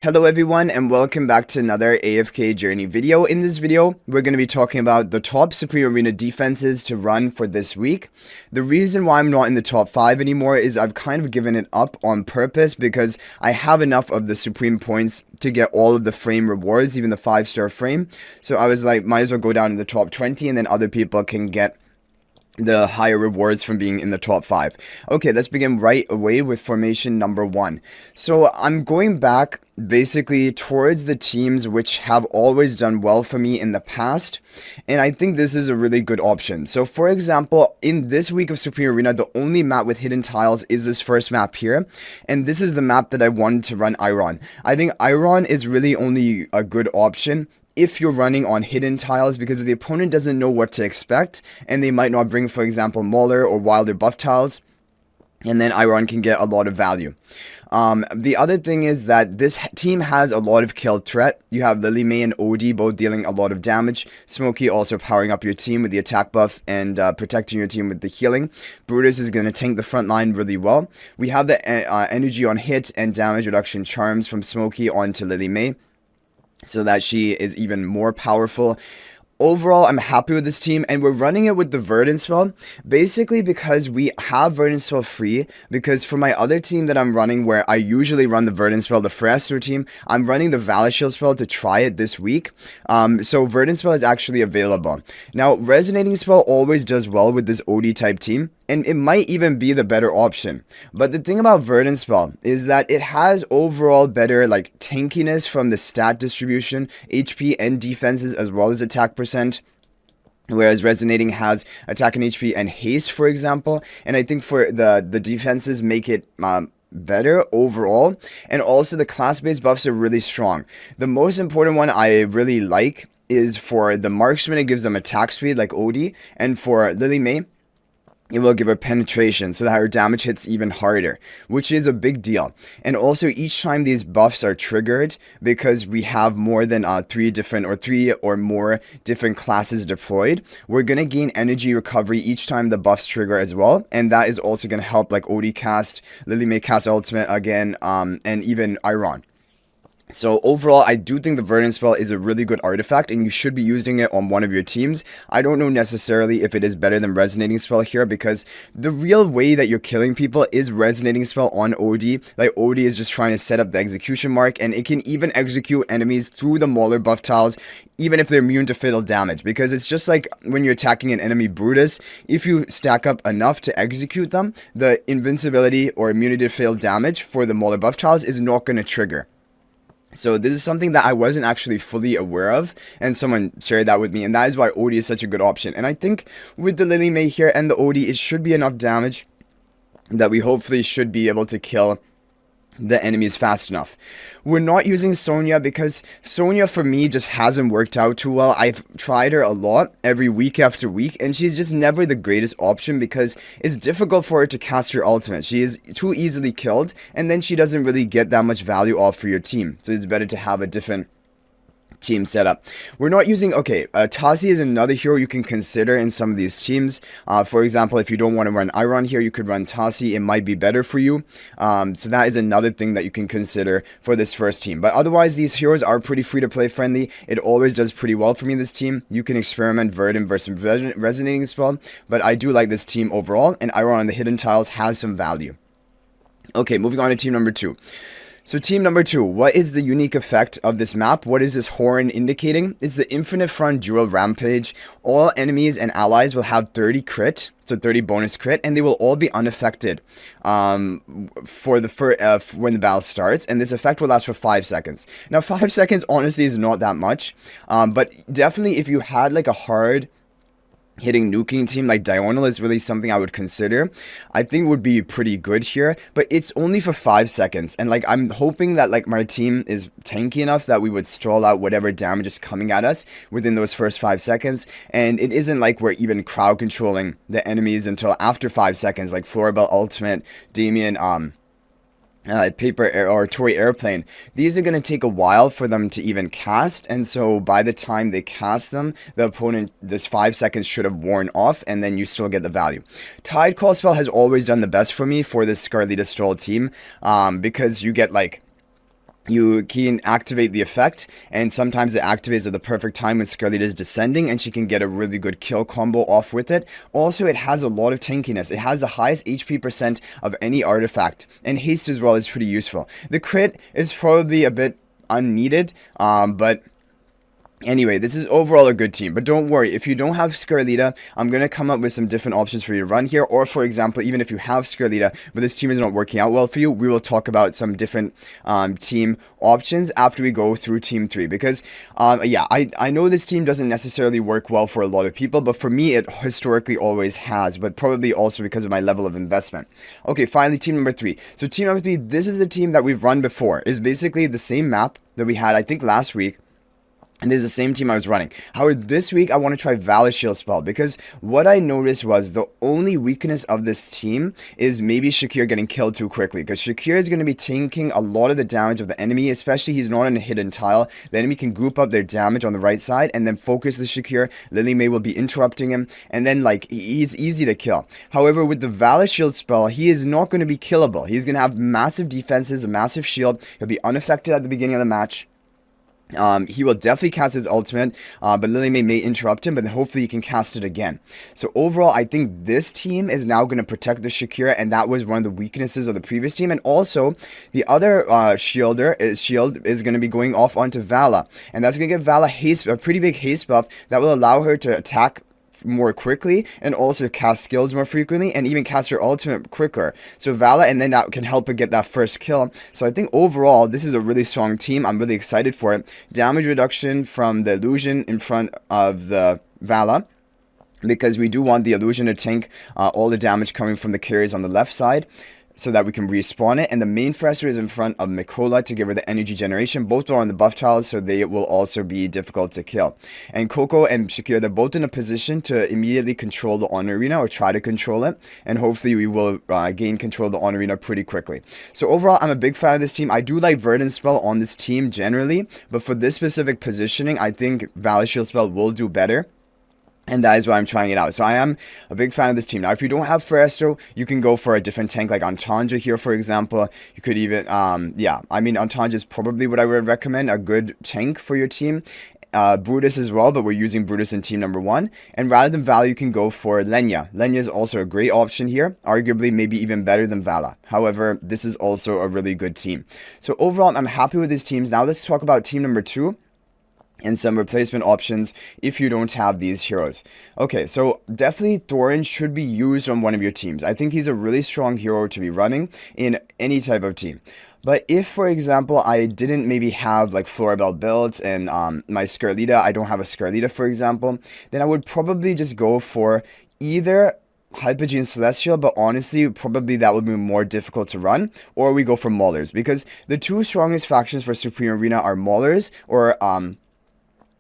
Hello everyone and welcome back to another AFK journey video. In this video, we're going to be talking about the top Supreme Arena defenses to run for this week. The reason why I'm not in the top 5 anymore is I've kind of given it up on purpose because I have enough of the Supreme points to get all of the frame rewards, even the 5-star frame. So I was like, might as well go down in the top 20 and then other people can get the higher rewards from being in the top 5. Okay, let's begin right away with formation number 1. So I'm going back basically towards the teams which have always done well for me in the past, and I think this is a really good option. So for example, in this week of Supreme Arena, the only map with hidden tiles is this first map here, and this is the map that I wanted to run Iron. I think Iron is really only a good option if you're running on hidden tiles, because the opponent doesn't know what to expect and they might not bring, for example, Mauler or Wilder buff tiles, and then Iron can get a lot of value. The other thing is that this team has a lot of kill threat. You have Lily May and OD both dealing a lot of damage. Smokey also powering up your team with the attack buff and protecting your team with the healing. Brutus is going to tank the front line really well. We have the energy on hit and damage reduction charms from Smokey onto Lily May, so that she is even more powerful. Overall, I'm happy with this team, and we're running it with the Verdant spell, basically because we have Verdant spell free, because for my other team that I'm running, where I usually run the Verdant spell, the Fresno team, I'm running the Valor Shield spell to try it this week, so Verdant spell is actually available. Now, Resonating spell always does well with this OD type team, and it might even be the better option. But the thing about Verdant spell is that it has overall better like tankiness from the stat distribution, HP and defenses, as well as attack percent. Whereas Resonating has attack and HP and haste, for example. And I think for the defenses make it better overall. And also the class-based buffs are really strong. The most important one I really like is for the marksman, it gives them attack speed like OD. And for Lily May, it will give her penetration so that her damage hits even harder, which is a big deal. And also each time these buffs are triggered, because we have more than three or more different classes deployed, we're going to gain energy recovery each time the buffs trigger as well. And that is also going to help like OD cast, Lily May cast ultimate again, and even Iron. So overall, I do think the Verdant spell is a really good artifact, and you should be using it on one of your teams. I don't know necessarily if it is better than Resonating spell here, because the real way that you're killing people is Resonating spell on OD. Like OD is just trying to set up the execution mark, and it can even execute enemies through the Mauler buff tiles, even if they're immune to fatal damage, because it's just like when you're attacking an enemy Brutus, if you stack up enough to execute them, the invincibility or immunity to fatal damage for the Mauler buff tiles is not going to trigger. So this is something that I wasn't actually fully aware of, and someone shared that with me, and that is why OD is such a good option. And I think with the Lily May here and the OD, it should be enough damage that we hopefully should be able to kill the enemies fast enough. We're not using Sonya because Sonya for me just hasn't worked out too well. I've tried her a lot every week after week, and she's just never the greatest option because it's difficult for her to cast her ultimate. She is too easily killed, and then she doesn't really get that much value off for your team. So it's better to have a different team setup. We're not using, Tasi is another hero you can consider in some of these teams. For example, if you don't want to run Iron here, you could run Tasi. It might be better for you. So that is another thing that you can consider for this first team. But otherwise, these heroes are pretty free to play friendly. It always does pretty well for me, this team. You can experiment Verdant versus Resonating spell, but I do like this team overall, and Iron on the hidden tiles has some value. Okay, moving on to team number 2. So team number 2, what is the unique effect of this map? What is this horn indicating? It's the Infinite Front Dual Rampage. All enemies and allies will have 30 crit, so 30 bonus crit, and they will all be unaffected for the when the battle starts, and this effect will last for 5 seconds. Now 5 seconds honestly is not that much, but definitely if you had like a hard hitting nuking team like Diurnal is really something I would consider. I think would be pretty good here, but it's only for 5 seconds, and like I'm hoping that like my team is tanky enough that we would stall out whatever damage is coming at us within those first 5 seconds, and it isn't like we're even crowd controlling the enemies until after 5 seconds, like Floribel ultimate, Damien, Paper Air or Toy Airplane. These are going to take a while for them to even cast, and so by the time they cast them, the opponent, this 5 seconds should have worn off, and then you still get the value. Tide Call spell has always done the best for me for this Scarlita Stroll team, because you get like you can activate the effect, and sometimes it activates at the perfect time when Scarlett is descending, and she can get a really good kill combo off with it. Also, it has a lot of tankiness. It has the highest HP percent of any artifact, and haste as well is pretty useful. The crit is probably a bit unneeded, but anyway, this is overall a good team, but don't worry, if you don't have Scarlita, I'm going to come up with some different options for you to run here, or for example, even if you have Scarlita, but this team is not working out well for you, we will talk about some different team options after we go through Team 3, because, yeah, I know this team doesn't necessarily work well for a lot of people, but for me, it historically always has, but probably also because of my level of investment. Okay, finally, Team number 3. So Team number 3, this is the team that we've run before. It's basically the same map that we had, I think, last week. And this is the same team I was running. However, this week I want to try Valor Shield spell, because what I noticed was the only weakness of this team is maybe Shakir getting killed too quickly, because Shakir is going to be tanking a lot of the damage of the enemy, especially he's not in a hidden tile. The enemy can group up their damage on the right side and then focus the Shakir. Lily May will be interrupting him, and then like he's easy to kill. However, with the Valor Shield spell, he is not going to be killable. He's going to have massive defenses, a massive shield. He'll be unaffected at the beginning of the match. He will definitely cast his ultimate, but Lily may interrupt him, but then hopefully he can cast it again. So overall, I think this team is now going to protect the Shakira, and that was one of the weaknesses of the previous team. And also, the other shield is going to be going off onto Vala, and that's going to give Vala a pretty big haste buff that will allow her to attack more quickly and also cast skills more frequently and even cast her ultimate quicker. So Vala, and then that can help her get that first kill. So I think overall this is a really strong team. I'm really excited for it. Damage reduction from the illusion in front of the Vala, because we do want the illusion to tank all the damage coming from the carries on the left side, so that we can respawn it. And the main thruster is in front of Mikola to give her the energy generation. Both are on the buff tiles, so they will also be difficult to kill. And Coco and Shakir, they're both in a position to immediately control the honor arena, or try to control it, and hopefully we will gain control of the honor arena pretty quickly. So overall, I'm a big fan of this team. I do like Verdant spell on this team generally, but for this specific positioning, I think Valor Shield spell will do better. And that is why I'm trying it out. So I am a big fan of this team. Now, if you don't have Feresto, you can go for a different tank like Antanja here, for example. You could even, yeah, I mean, Antanja is probably what I would recommend, a good tank for your team. Brutus as well, but we're using Brutus in team number 1. And rather than Vala, you can go for Lenya. Lenya is also a great option here, arguably maybe even better than Vala. However, this is also a really good team. So overall, I'm happy with these teams. Now let's talk about team number 2. And some replacement options if you don't have these heroes. Okay, so definitely Thorin should be used on one of your teams. I think he's a really strong hero to be running in any type of team. But if, for example, I didn't maybe have like Floribel built and my Scarlita, I don't have a Scarlita, for example, then I would probably just go for either Hypogean Celestial, but honestly, probably that would be more difficult to run, or we go for Maulers, because the two strongest factions for Supreme Arena are Maulers or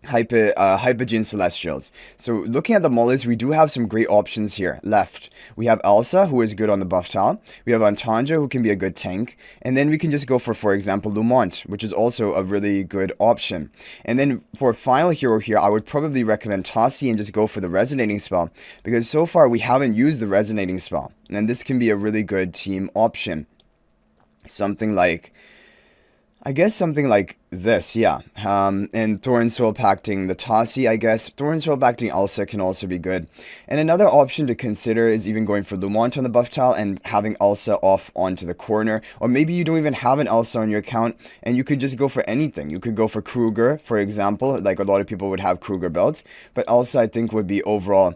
Hypogean Celestials. So looking at the Maulers, we do have some great options here left. We have Elsa, who is good on the buff tile. We have Antanja, who can be a good tank. And then we can just go for example, Lumont, which is also a really good option. And then for final hero here, I would probably recommend Tassi and just go for the Resonating spell, because so far we haven't used the Resonating spell. And this can be a really good team option. Something like, I guess something like this, yeah. And Thorin Soul Pacting the Tassi, I guess. Thorin Soul Pacting Elsa can also be good. And another option to consider is even going for Lumont on the buff tile and having Elsa off onto the corner. Or maybe you don't even have an Elsa on your account and you could just go for anything. You could go for Kruger, for example. Like a lot of people would have Kruger belts. But Elsa, I think, would be overall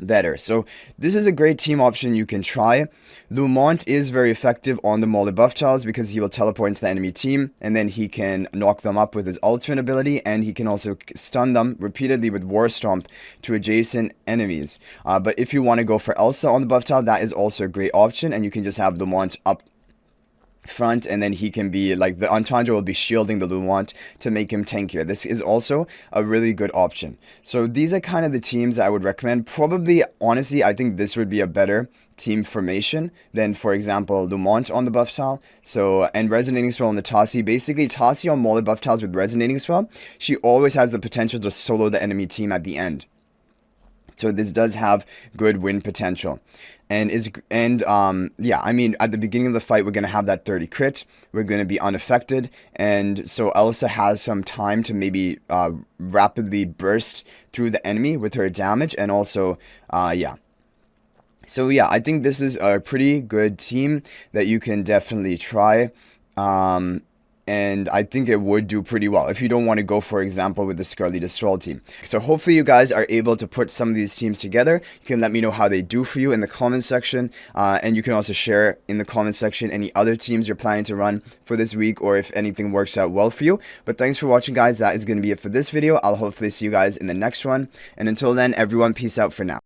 better. So this is a great team option you can try. Lumont is very effective on the Mauler buff tiles because he will teleport into the enemy team and then he can knock them up with his ultimate ability, and he can also stun them repeatedly with War Stomp to adjacent enemies. But if you want to go for Elsa on the buff tile, that is also a great option, and you can just have Lumont up front, and then he can be like, the Antanja will be shielding the Lumont to make him tankier. This is also a really good option. So these are kind of the teams that I would recommend. Probably, honestly, I think this would be a better team formation than, for example, Lumont on the buff tile. So, and Resonating Spell on the Tassi. Basically, Tassi on Mauler buff tiles with Resonating Spell, she always has the potential to solo the enemy team at the end. So this does have good win potential. Yeah, I mean, at the beginning of the fight, we're going to have that 30 crit. We're going to be unaffected. And so Elsa has some time to maybe rapidly burst through the enemy with her damage. And also, yeah. So yeah, I think this is a pretty good team that you can definitely try. And I think it would do pretty well if you don't want to go, for example, with the Scarly Destroy team. So hopefully you guys are able to put some of these teams together. You can let me know how they do for you in the comment section. And you can also share in the comment section any other teams you're planning to run for this week, or if anything works out well for you. But thanks for watching, guys. That is going to be it for this video. I'll hopefully see you guys in the next one. And until then, everyone, peace out for now.